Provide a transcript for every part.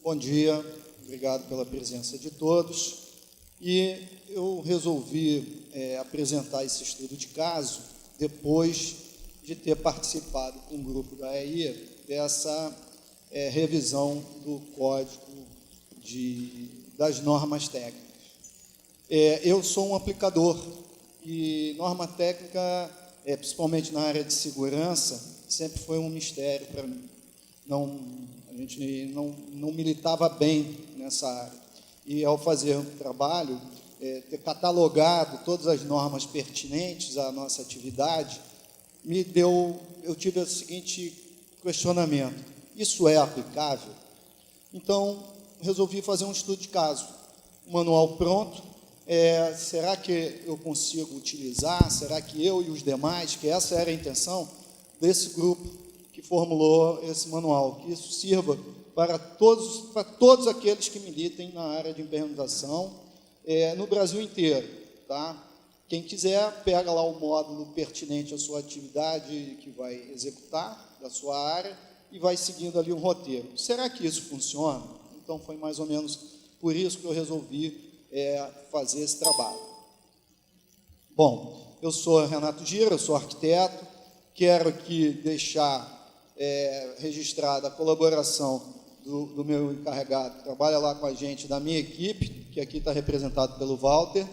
Bom dia, obrigado pela presença de todos. E eu resolvi apresentar esse estudo de caso depois de ter participado com um grupo da EIA dessa revisão do Código das Normas Técnicas. Eu sou um aplicador e norma técnica, principalmente na área de segurança, sempre foi um mistério para mim. A gente não militava bem nessa área. E, ao fazer o trabalho, ter catalogado todas as normas pertinentes à nossa atividade, eu tive o seguinte questionamento: isso é aplicável? Então, resolvi fazer um estudo de caso. O manual pronto, será que eu consigo utilizar? Será que eu e os demais, que essa era a intenção desse grupo que formulou esse manual, que isso sirva para todos aqueles que militem na área de impermeabilização no Brasil inteiro, tá? Quem quiser, pega lá o módulo pertinente à sua atividade que vai executar, da sua área, e vai seguindo ali um roteiro. Será que isso funciona? Então, foi mais ou menos por isso que eu resolvi fazer esse trabalho. Bom, eu sou Renato Gira, eu sou arquiteto, quero aqui deixar registrada a colaboração do meu encarregado, que trabalha lá com a gente, da minha equipe, que aqui está representado pelo Walter,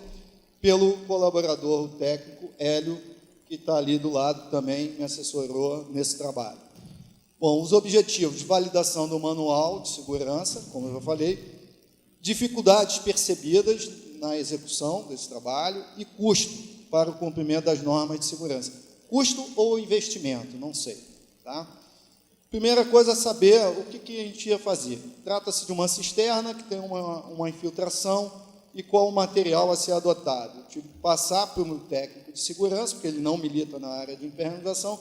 pelo colaborador técnico Hélio, que está ali do lado também, me assessorou nesse trabalho. Bom, os objetivos de validação do manual de segurança, como eu já falei, dificuldades percebidas na execução desse trabalho e custo para o cumprimento das normas de segurança. Custo ou investimento, não sei, tá? Primeira coisa a saber o que a gente ia fazer. Trata-se de uma cisterna que tem uma infiltração e qual o material a ser adotado. Eu tive que passar para o técnico de segurança, porque ele não milita na área de impermeabilização,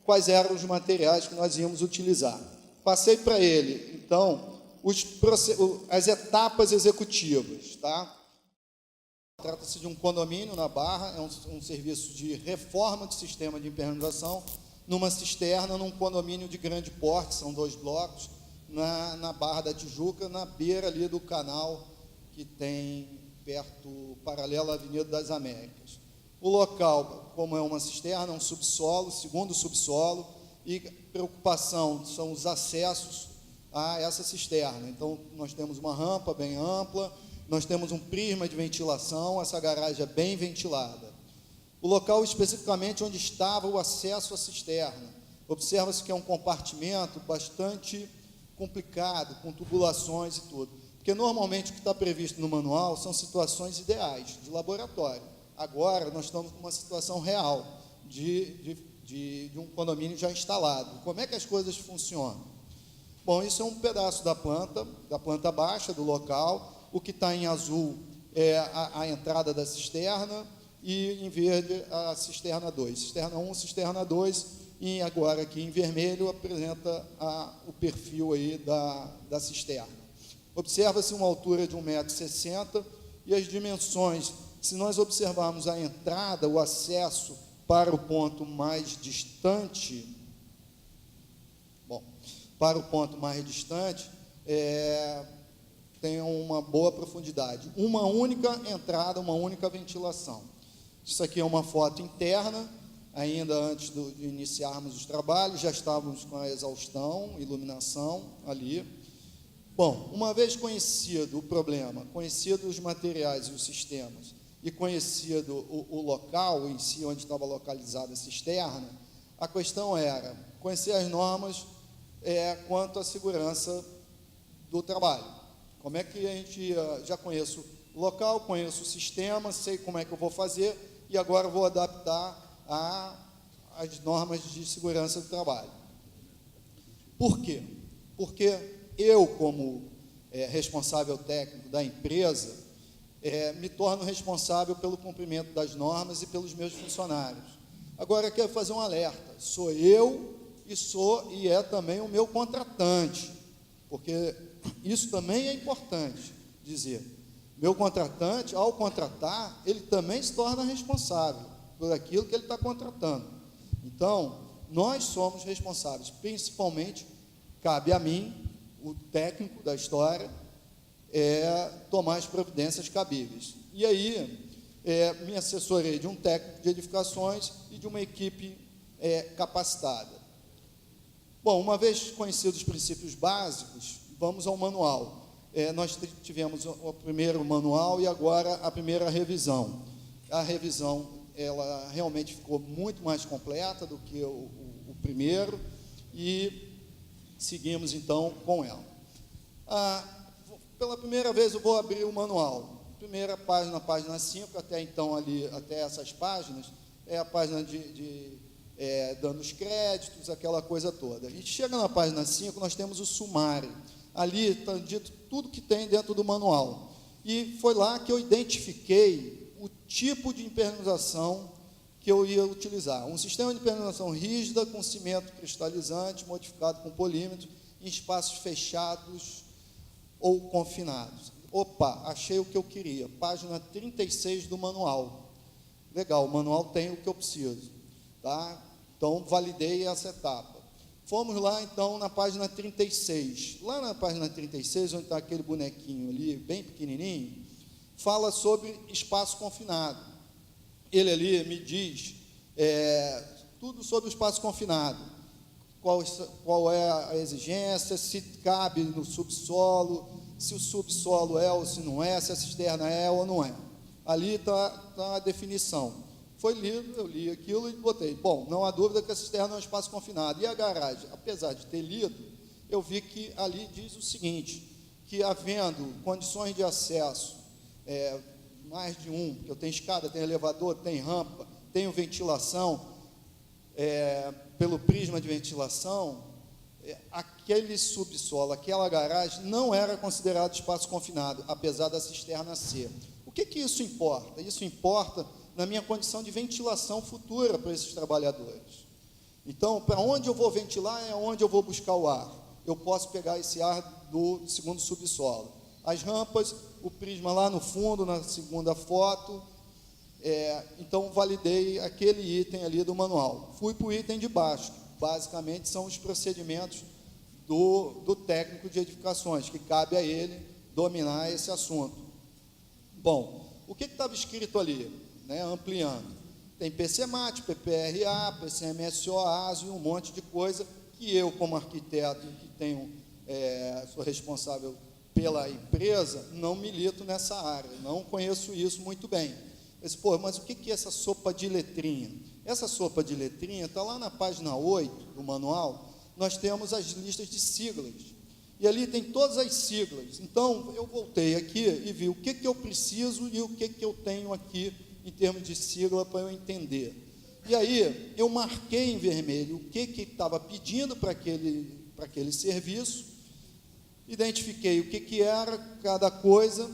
quais eram os materiais que nós íamos utilizar. Passei para ele, então, as etapas executivas. Tá? Trata-se de um condomínio na Barra, é um serviço de reforma do sistema de impermeabilização, numa cisterna, num condomínio de grande porte, são 2 blocos, na Barra da Tijuca, na beira ali do canal que tem perto, paralelo à Avenida das Américas. O local, como é uma cisterna, é um subsolo, segundo subsolo, e preocupação são os acessos a essa cisterna. Então, nós temos uma rampa bem ampla, nós temos um prisma de ventilação, essa garagem é bem ventilada. O local especificamente onde estava o acesso à cisterna. Observa-se que é um compartimento bastante complicado, com tubulações e tudo. Porque, normalmente, o que está previsto no manual são situações ideais, de laboratório. Agora, nós estamos com uma situação real, de um condomínio já instalado. Como é que as coisas funcionam? Bom, isso é um pedaço da planta baixa do local. O que está em azul é a entrada da cisterna, e em verde a cisterna 2. Cisterna 1, cisterna 2, e agora aqui em vermelho apresenta o perfil aí da cisterna. Observa-se uma altura de 1,60 m e as dimensões, se nós observarmos a entrada, o acesso para o ponto mais distante, tem uma boa profundidade. Uma única entrada, uma única ventilação. Isso aqui é uma foto interna, ainda antes de iniciarmos os trabalhos, já estávamos com a exaustão, iluminação ali. Bom, uma vez conhecido o problema, conhecido os materiais e os sistemas, e conhecido o local em si, onde estava localizada a cisterna, a questão era conhecer as normas quanto à segurança do trabalho. Como é que a gente já conheço o local, conheço o sistema, sei como é que eu vou fazer, e agora vou adaptar às normas de segurança do trabalho. Por quê? Porque eu, como responsável técnico da empresa, me torno responsável pelo cumprimento das normas e pelos meus funcionários. Agora, eu quero fazer um alerta. Sou eu e é também o meu contratante, porque isso também é importante dizer. Meu contratante, ao contratar, ele também se torna responsável por aquilo que ele está contratando. Então, nós somos responsáveis, principalmente, cabe a mim o técnico da história tomar as providências cabíveis. E aí, me assessorei de um técnico de edificações e de uma equipe capacitada. Bom, uma vez conhecidos os princípios básicos, vamos ao manual. Nós tivemos o primeiro manual e agora a primeira revisão. A revisão, ela realmente ficou muito mais completa do que o primeiro, e seguimos, então, com ela. Pela primeira vez, eu vou abrir o manual. Primeira página, página 5, até então, até essas páginas, é a página dando os créditos, aquela coisa toda. A gente chega na página 5, nós temos o sumário. Ali está dito tudo que tem dentro do manual. E foi lá que eu identifiquei o tipo de impermeabilização que eu ia utilizar. Um sistema de impermeabilização rígida com cimento cristalizante, modificado com polímetro, em espaços fechados ou confinados. Opa, achei o que eu queria. Página 36 do manual. Legal, o manual tem o que eu preciso. Tá? Então, validei essa etapa. Fomos lá, então, na página 36. Lá na página 36, onde está aquele bonequinho ali, bem pequenininho, fala sobre espaço confinado. Ele ali me diz tudo sobre o espaço confinado. Qual é a exigência, se cabe no subsolo, se o subsolo é ou se não é, se a cisterna é ou não é. Ali está a definição. Foi lido, eu li aquilo e botei. Bom, não há dúvida que a cisterna é um espaço confinado. E a garagem, apesar de ter lido, eu vi que ali diz o seguinte, que havendo condições de acesso, mais de um, porque eu tenho escada, tenho elevador, tem rampa, tenho ventilação, pelo prisma de ventilação, aquele subsolo, aquela garagem, não era considerado espaço confinado, apesar da cisterna ser. O que isso importa? Isso importa na minha condição de ventilação futura para esses trabalhadores. Então, para onde eu vou ventilar é onde eu vou buscar o ar. Eu posso pegar esse ar do segundo subsolo. As rampas, o prisma lá no fundo, na segunda foto. Então, validei aquele item ali do manual. Fui para o item de baixo, que basicamente são os procedimentos do técnico de edificações, que cabe a ele dominar esse assunto. Bom, o que estava escrito ali? Ampliando. Tem PCMAT, PPRA, PCMSO, ASO e um monte de coisa que eu, como arquiteto, que sou responsável pela empresa, não milito nessa área, não conheço isso muito bem. Mas o que é essa sopa de letrinha? Essa sopa de letrinha está lá na página 8 do manual, nós temos as listas de siglas. E ali tem todas as siglas. Então, eu voltei aqui e vi o que eu preciso e o que eu tenho aqui em termos de sigla para eu entender. E aí, eu marquei em vermelho o que estava pedindo para aquele serviço, identifiquei o que era cada coisa,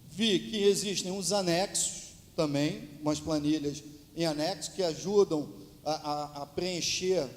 vi que existem uns anexos também, umas planilhas em anexo que ajudam a preencher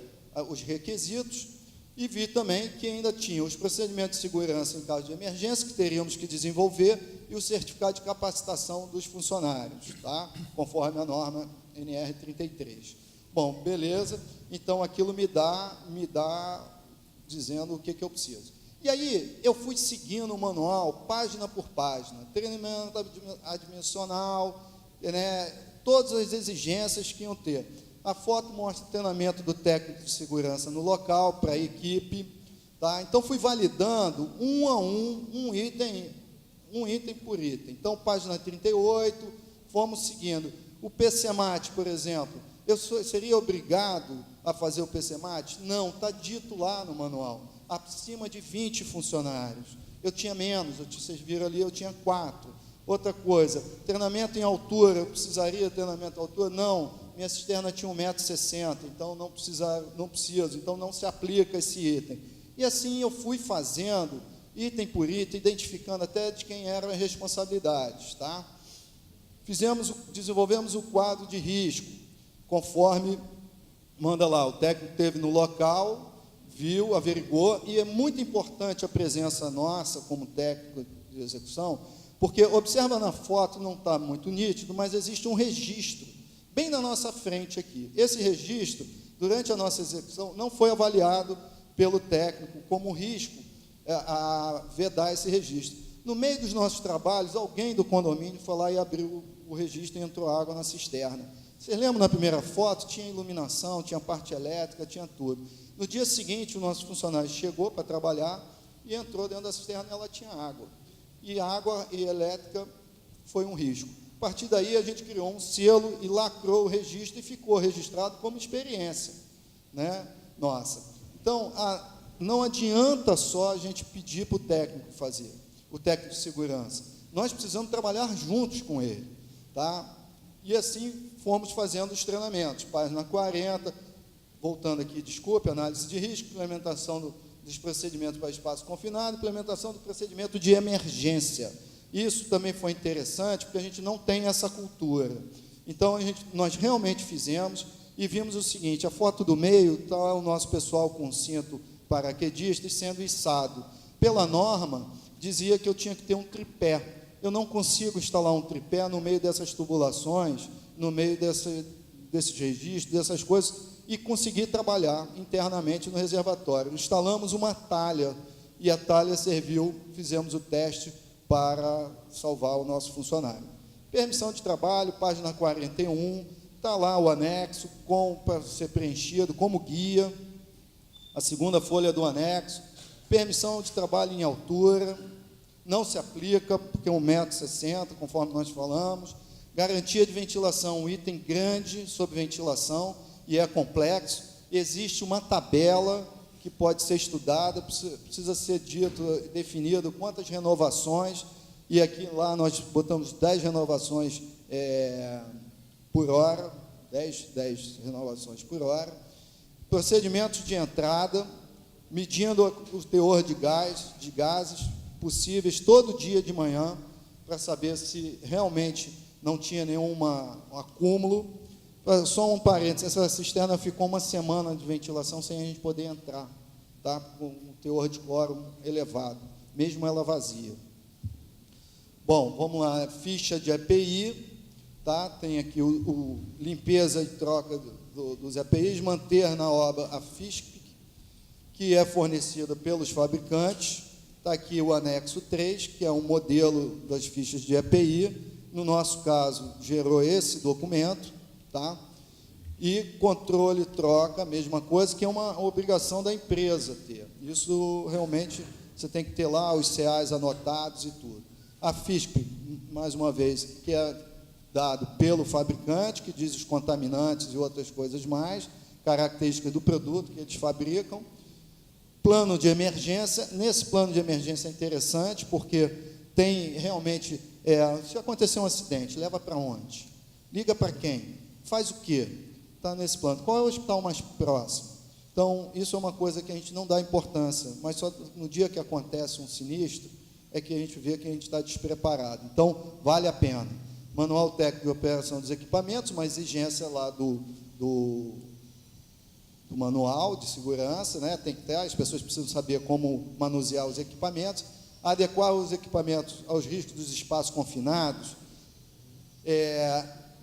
os requisitos, e vi também que ainda tinha os procedimentos de segurança em caso de emergência, que teríamos que desenvolver, e o certificado de capacitação dos funcionários, tá? Conforme a norma NR33. Bom, beleza, então aquilo me dá dizendo o que eu preciso. E aí, eu fui seguindo o manual, página por página, treinamento admissional, todas as exigências que iam ter. A foto mostra o treinamento do técnico de segurança no local, para a equipe. Tá? Então, fui validando um a um item por item. Então, página 38, fomos seguindo. O PCMAT, por exemplo, eu seria obrigado a fazer o PCMAT? Não, está dito lá no manual. Acima de 20 funcionários. Eu tinha menos, vocês viram ali, eu tinha 4. Outra coisa, treinamento em altura, eu precisaria de treinamento em altura? Não, minha cisterna tinha 1,60 m, então não preciso, então não se aplica esse item. E assim eu fui fazendo, item por item, identificando até de quem eram as responsabilidades. Tá? Desenvolvemos o quadro de risco, conforme manda lá, o técnico esteve no local, viu, averigou, e é muito importante a presença nossa como técnico de execução, porque, observa na foto, não está muito nítido, mas existe um registro, bem na nossa frente aqui. Esse registro, durante a nossa execução, não foi avaliado pelo técnico como risco, a vedar esse registro. No meio dos nossos trabalhos, alguém do condomínio foi lá e abriu o registro e entrou água na cisterna. Vocês lembram na primeira foto? Tinha iluminação, tinha parte elétrica, tinha tudo. No dia seguinte, o nosso funcionário chegou para trabalhar e entrou dentro da cisterna e ela tinha água. E água e elétrica foi um risco. A partir daí, a gente criou um selo e lacrou o registro e ficou registrado como experiência, né, nossa. Então, não adianta só a gente pedir para o técnico fazer, o técnico de segurança. Nós precisamos trabalhar juntos com ele, tá? E assim fomos fazendo os treinamentos. Página 40, voltando aqui, desculpe, análise de risco, implementação dos procedimentos para espaço confinado, implementação do procedimento de emergência. Isso também foi interessante, porque a gente não tem essa cultura. Então, nós realmente fizemos e vimos o seguinte: a foto do meio está o nosso pessoal com cinto paraquedista sendo içado. Pela norma, dizia que eu tinha que ter um tripé. Eu não consigo instalar um tripé no meio dessas tubulações, no meio desses registros, dessas coisas, e conseguir trabalhar internamente no reservatório. Instalamos uma talha, e a talha serviu, fizemos o teste para salvar o nosso funcionário. Permissão de trabalho, página 41, está lá o anexo para ser preenchido como guia, a segunda folha do anexo. Permissão de trabalho em altura, não se aplica, porque é 1,60 m, conforme nós falamos. Garantia de ventilação, um item grande sobre ventilação, e é complexo. Existe uma tabela que pode ser estudada, precisa ser dito, definido quantas renovações, e aqui lá nós botamos 10 renovações por hora, 10 renovações por hora. Procedimentos de entrada, medindo o teor de gases possíveis todo dia de manhã, para saber se realmente não tinha nenhum acúmulo. Só um parênteses, essa cisterna ficou uma semana de ventilação sem a gente poder entrar, tá? Com um teor de cloro elevado, mesmo ela vazia. Bom, vamos lá, ficha de EPI, tá? Tem aqui limpeza e troca dos EPIs, manter na obra a FISP, que é fornecida pelos fabricantes. Está aqui o anexo 3, que é um modelo das fichas de EPI. No nosso caso, gerou esse documento, tá? E controle, troca, mesma coisa, que é uma obrigação da empresa ter. Isso realmente você tem que ter lá os CAs anotados e tudo. A FISP, mais uma vez, que é dado pelo fabricante, que diz os contaminantes e outras coisas mais, características do produto que eles fabricam. Plano de emergência. Nesse plano de emergência é interessante, porque tem realmente, se acontecer um acidente, leva para onde? Liga para quem? Faz o quê? Está nesse plano. Qual é o hospital mais próximo? Então, isso é uma coisa que a gente não dá importância, mas só no dia que acontece um sinistro é que a gente vê que a gente está despreparado. Então, vale a pena. Manual técnico de operação dos equipamentos, uma exigência lá do manual de segurança, né? Tem que ter, as pessoas precisam saber como manusear os equipamentos, adequar os equipamentos aos riscos dos espaços confinados.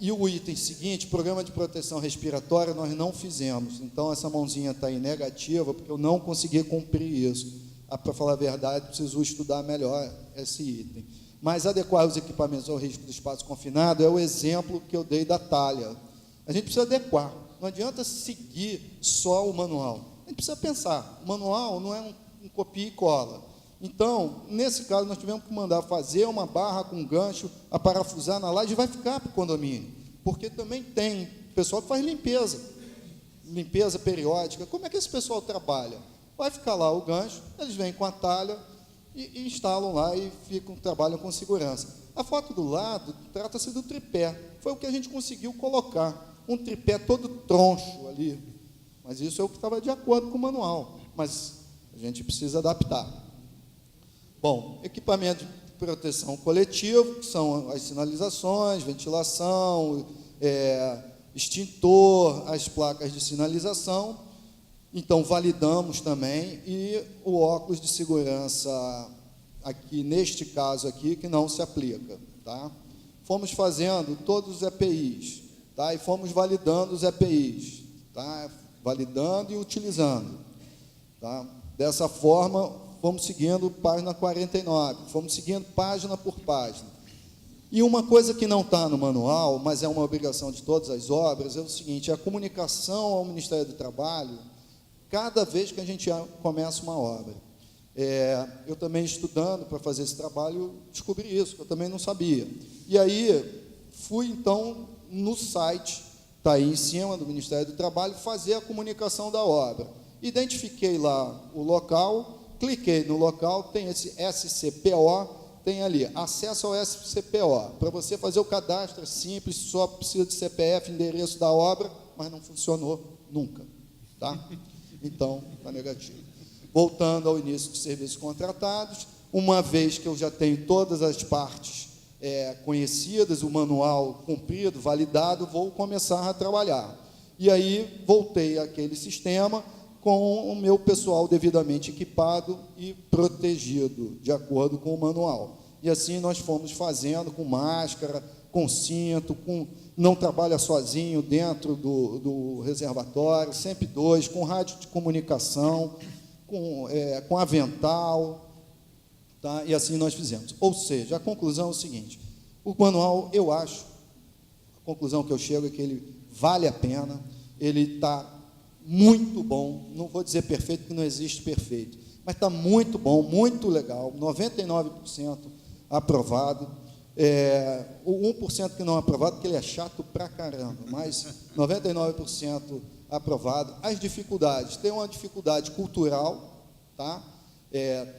E o item seguinte, programa de proteção respiratória, nós não fizemos. Então, essa mãozinha está aí negativa, porque eu não consegui cumprir isso. Para falar a verdade, preciso estudar melhor esse item. Mas adequar os equipamentos ao risco do espaço confinado é o exemplo que eu dei da talha. A gente precisa adequar. Não adianta seguir só o manual. A gente precisa pensar. O manual não é um copia e cola. Então, nesse caso, nós tivemos que mandar fazer uma barra com gancho, a parafusar na laje, e vai ficar para o condomínio. Porque também tem pessoal que faz limpeza periódica. Como é que esse pessoal trabalha? Vai ficar lá o gancho, eles vêm com a talha e instalam lá e trabalham com segurança. A foto do lado trata-se do tripé. Foi o que a gente conseguiu colocar. Um tripé todo troncho ali. Mas isso é o que estava de acordo com o manual. Mas a gente precisa adaptar. Bom, equipamento de proteção coletivo, que são as sinalizações, ventilação, extintor, as placas de sinalização. Então, validamos também, e o óculos de segurança, aqui, neste caso aqui, que não se aplica. Tá? Fomos fazendo todos os EPIs, tá? E fomos validando os EPIs, tá? Validando e utilizando. Tá? Dessa forma, fomos seguindo página 49, fomos seguindo página por página. E uma coisa que não está no manual, mas é uma obrigação de todas as obras, é o seguinte: a comunicação ao Ministério do Trabalho, cada vez que a gente começa uma obra. Eu também, estudando para fazer esse trabalho, descobri isso, que eu também não sabia. E aí, fui, então, no site, está aí em cima do Ministério do Trabalho, fazer a comunicação da obra. Identifiquei lá o local, cliquei no local, tem esse SCPO, tem ali, acesso ao SCPO. Para você fazer o cadastro é simples, só precisa de CPF, endereço da obra, mas não funcionou nunca. Tá? Então, está negativo. Voltando ao início dos serviços contratados, uma vez que eu já tenho todas as partes conhecidas, o manual cumprido, validado, vou começar a trabalhar. E aí, voltei àquele sistema com o meu pessoal devidamente equipado e protegido, de acordo com o manual. E assim nós fomos fazendo, com máscara, com cinto, não trabalha sozinho dentro do reservatório, sempre dois, com rádio de comunicação, com avental, tá? E assim nós fizemos. Ou seja, a conclusão é o seguinte: o manual, eu acho, a conclusão que eu chego é que ele vale a pena, ele está muito bom, não vou dizer perfeito, porque não existe perfeito, mas está muito bom, muito legal, 99% aprovado, o 1% que não é aprovado, porque ele é chato pra caramba, mas 99% aprovado. As dificuldades, tem uma dificuldade cultural, tá?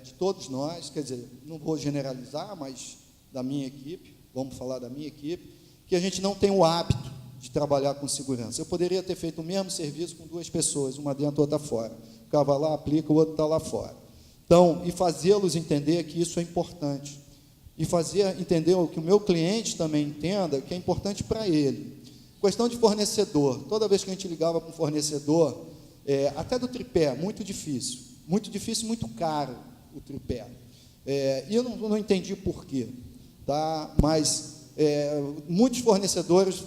De todos nós, quer dizer, não vou generalizar, mas da minha equipe, vamos falar da minha equipe, que a gente não tem o hábito de trabalhar com segurança. Eu poderia ter feito o mesmo serviço com duas pessoas, uma dentro, outra fora. O cara vai lá, aplica, o outro está lá fora. Então, e fazê-los entender que isso é importante. E fazer entender que o meu cliente também entenda que é importante para ele. Questão de fornecedor. Toda vez que a gente ligava para um fornecedor, até do tripé, muito difícil, muito caro o tripé. E eu não entendi por quê, tá? Mas muitos fornecedores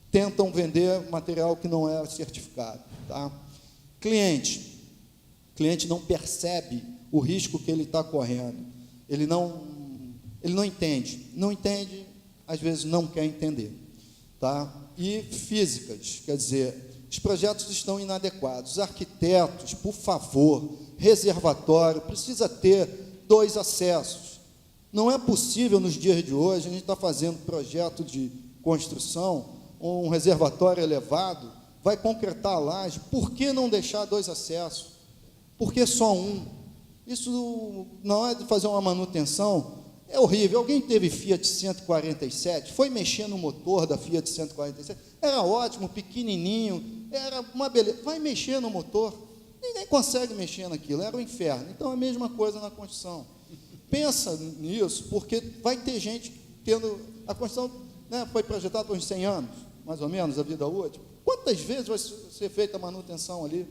tentam vender material que não é certificado. Tá? Cliente não percebe o risco que ele está correndo. Ele não entende. Não entende, às vezes não quer entender. Tá? E físicas, quer dizer, os projetos estão inadequados. Arquitetos, por favor, reservatório, precisa ter 2 acessos. Não é possível, nos dias de hoje, a gente está fazendo projeto de construção, um reservatório elevado, vai concretar a laje, por que não deixar 2 acessos? Por que só um? Isso não é de fazer uma manutenção, é horrível. Alguém teve Fiat 147, foi mexer no motor da Fiat 147, era ótimo, pequenininho, era uma beleza, vai mexer no motor, ninguém consegue mexer naquilo, era um inferno. Então, é a mesma coisa na construção. Pensa nisso, porque vai ter gente tendo... A construção, né, foi projetada por uns 100 anos, mais ou menos, a vida útil. Quantas vezes vai ser feita a manutenção ali?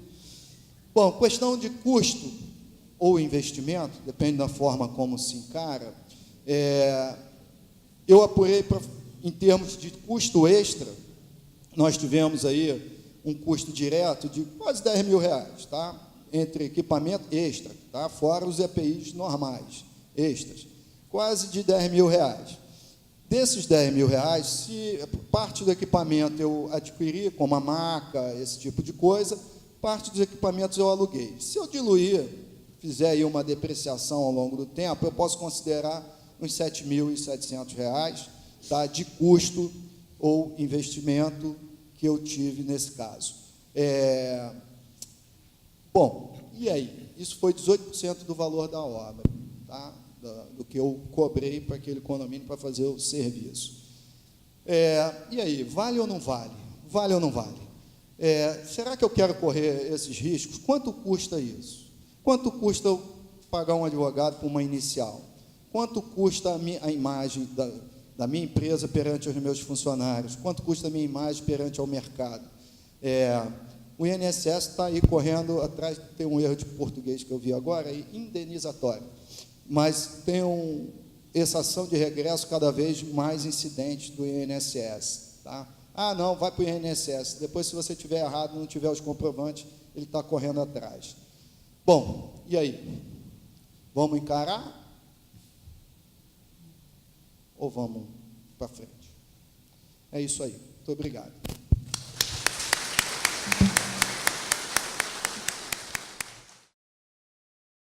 Bom, questão de custo ou investimento, depende da forma como se encara. Eu apurei, em termos de custo extra, nós tivemos aí um custo direto de quase R$10.000, tá? Entre equipamento extra, tá? Fora os EPIs normais, extras, quase de R$10.000. Desses R$10.000, se parte do equipamento eu adquiri, como a maca, esse tipo de coisa, parte dos equipamentos eu aluguei. Se eu diluir, fizer aí uma depreciação ao longo do tempo, eu posso considerar uns R$7.700, tá, de custo ou investimento que eu tive nesse caso. Bom, e aí? Isso foi 18% do valor da obra, tá? Do que eu cobrei para aquele condomínio para fazer o serviço. E aí, vale ou não vale? Vale ou não vale? Será que eu quero correr esses riscos? Quanto custa isso? Quanto custa eu pagar um advogado por uma inicial? Quanto custa a imagem da minha empresa perante os meus funcionários? Quanto custa a minha imagem perante ao mercado? O INSS está aí correndo atrás, tem um erro de português que eu vi agora, indenizatório. Mas tem essa ação de regresso cada vez mais incidente do INSS. Tá? Ah, não, vai para o INSS. Depois, se você tiver errado, não tiver os comprovantes, ele está correndo atrás. Bom, e aí? Vamos encarar? Ou vamos para frente? É isso aí. Muito obrigado.